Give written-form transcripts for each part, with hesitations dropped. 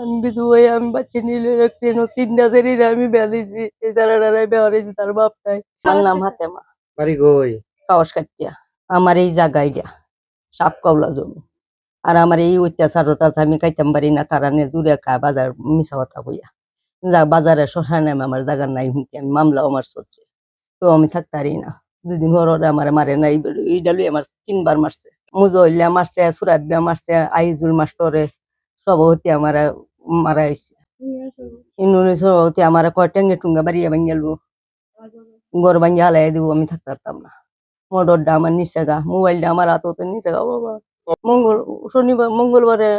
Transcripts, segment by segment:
আমি বিধবা আমি বাচ্চা নিয়ে রাখছি তিনটা ছেড়ে আমি বিয়া দিছি এই যারা বিয়া হয়েছে তার বাপ নাই। আমার নাম হাতেমা, বাড়ি কই? কাওয়াস কাটিয়া। আমার এই জায়গায় দিয়া সাপ কাউলা জমি আর আমার এই অত্যাচারতা আমি খাইতাম পারি না কারণে জুড়ে খায় বাজার মিশা কথা কইয়া যা বাজারে সরাই নামে আমার জায়গার নাই হুমকি আমি মামলাও আমার চলছে তো আমি থাকতারি না। 2 দিন পর আমার মারে নাই এইটা লুই আমার 3বার মারছে, মুজহিল্লা মারছে, সুরাবিয়া মারছে, আইজুল মাস্টরে সভাপতি আমার মারা হয়েছে, ইনুনি সভাপতি আমার কয় টেঙ্গে টুঙ্গা বাড়িয়ে ভাঙ্গেল ঘর ভাঙ্গি হালাই দিব আমি থাকতে পারতাম না। মোটরটা আমার নিচে গা, মোবাইলটা আমার হাততে নিচে গা বাবা। মঙ্গলবারে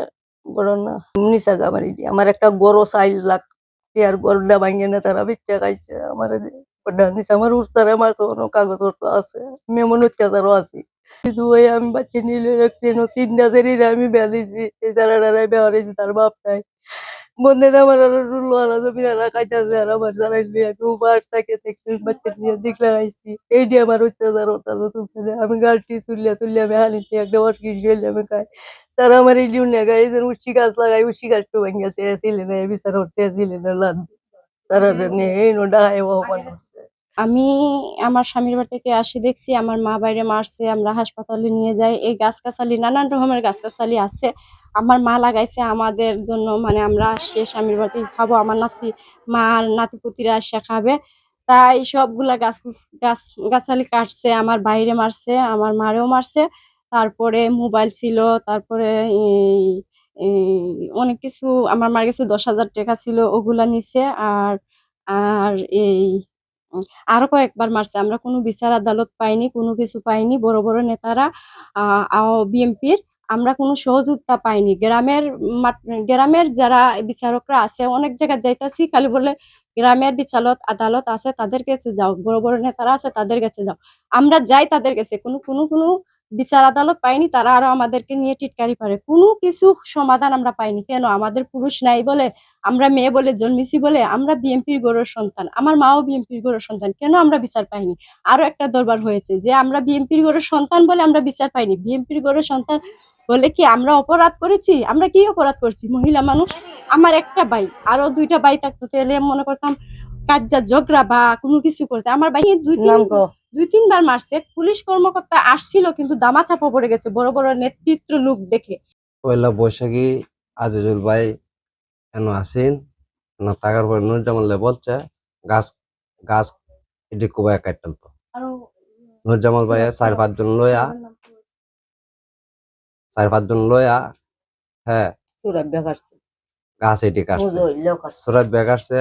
ঘটনা নিচে গা বাড়ি আমার একটা গরু 4 লাখ টিয়ার গরুটা ভাঙ্গে না তারা বিচ্ছা খাইছে আমার নিচে আমার উঠতারে আমার তো কোনো কাগজ আছে আমি এমন অত্যাচারও আছি। কিন্তু ওই আমি বাচ্চা নিয়ে রাখছি 3টা ছেড়ে আমি বিয়া দিছি এই যারা বিয়া হয়েছে তার বাপ নাই। বন্ধে আমার আরো লোহারা জমিনারা খাইতেছে আর আমার জ্বালাই নিয়ে আমি উপাস থাকে বাচ্চা নিয়ে দিক লাগাইছি এইটি আমার অত্যাচার আমি গাছটি তুললে আমি হালিতে একটা অসকি আমি খাই তারা আমার এই জুনে গাই যেন উচ্ছি গাছ লাগাই উচ্ছি গাছটা ভেঙে চেয়েছিলেন বিচার চেয়েছিলেন লাগবে তারা এই ডাহাই অপমান করছে। আমি আমার স্বামীর বাড়ি থেকে আসি দেখছি আমার মা বাইরে মারছে, আমরা হাসপাতালে নিয়ে যাই। এই গাছগাছালি নানান রকমের গাছগাছালি আছে আমার মা লাগাইছে আমাদের জন্য, মানে আমরা সে স্বামীর বাড়ি খাবো, আমার মার নাতিপুতিরা আসে খাবে, তাই সবগুলা গাছগাছালি কাটছে, আমার বাইরে মারছে, আমার মারেও মারছে। তারপরে মোবাইল ছিল, তারপরে অনেক কিছু আমার মার কাছে 10,000 টাকা ছিল ওগুলা নিছে। আর আর এই আরো কয়েকবার মারছে। আমরা কোনো বিচার আদালত পাইনি, কোনো কিছু পাইনি। বড় বড় নেতারা বিএনপির আমরা কোনো সহযোগিতা পাইনি। গ্রামের যারা বিচারকরা আছে অনেক জায়গায় যাইতাছি, খালি বলে গ্রামের বিচারক আদালত আছে তাদের কাছে যাও, বড় বড় নেতারা আছে তাদের কাছে যাও। আমরা যাই তাদের কাছে, কোনো বিচার আদালত পাইনি। তারা আরো আমাদেরকে নিয়ে টিটকারি পারে, কোনো কিছু সমাধান আমরা পাইনি। কেন? আমাদের পুরুষ নাই বলে, আমরা মেয়ে বলে জন্মেছি বলে, আমরা বিএনপির গৌরব সন্তান, আমার মাও বিএনপির গৌরব সন্তান, কেন আমরা বিচার পাইনি? আরো একটা দরবার হয়েছে যে আমরা বিএনপির গৌরব সন্তান বলে আমরা বিচার পাইনি। বিএনপির গৌরব সন্তান বলে কি আমরা অপরাধ করেছি? আমরা কি অপরাধ করছি? মহিলা মানুষ, আমার একটা ভাই, আরো 2টা ভাই থাকতো, তাহলে মনে করতাম কাজ্জা ঝগড়া বা কোনো কিছু করতে। আমার ভাই 2-3 বার মারছে। পুলিশ কর্মকর্তা আসছিল কিন্তু দামা চাপা পড়ে গেছে বড় বড় নেতৃত্ব লোক দেখে। পয়লা বৈশাখী আজিজুল ভাই এন আসিন না থাকার পরে নুরজামানলে বলছে গাছ গাছ এটি কুবায় কাটল তো নুরজামাল ভাই 4-5 জন লয়া হ্যাঁ গাছ এটি কাটছে, সুরাব বে কাটছে,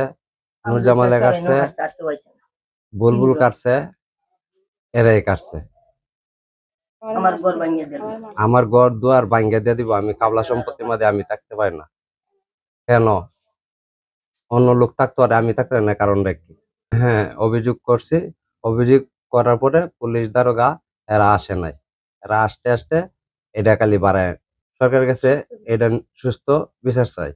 নুরজামালে কাটছে, বুলবুল কাটছে, এরাই কাটছে। আমার ঘর দুয়ার ভাঙ্গে দিয়ে দিব, আমি কাবলা সম্পত্তির মধ্যে আমি থাকতে পারি না কেন? অন্য লোক থাকতে পারে, আমি থাকতে পারি না, কারণটা কি? হ্যাঁ, অভিযোগ করছি। অভিযোগ করার পরে পুলিশ দারোগা এরা আসে নাই, এরা আসতে আসতে এটা খালি বাড়ায়। সরকারের কাছে এটা সুস্থ বিচার চাই।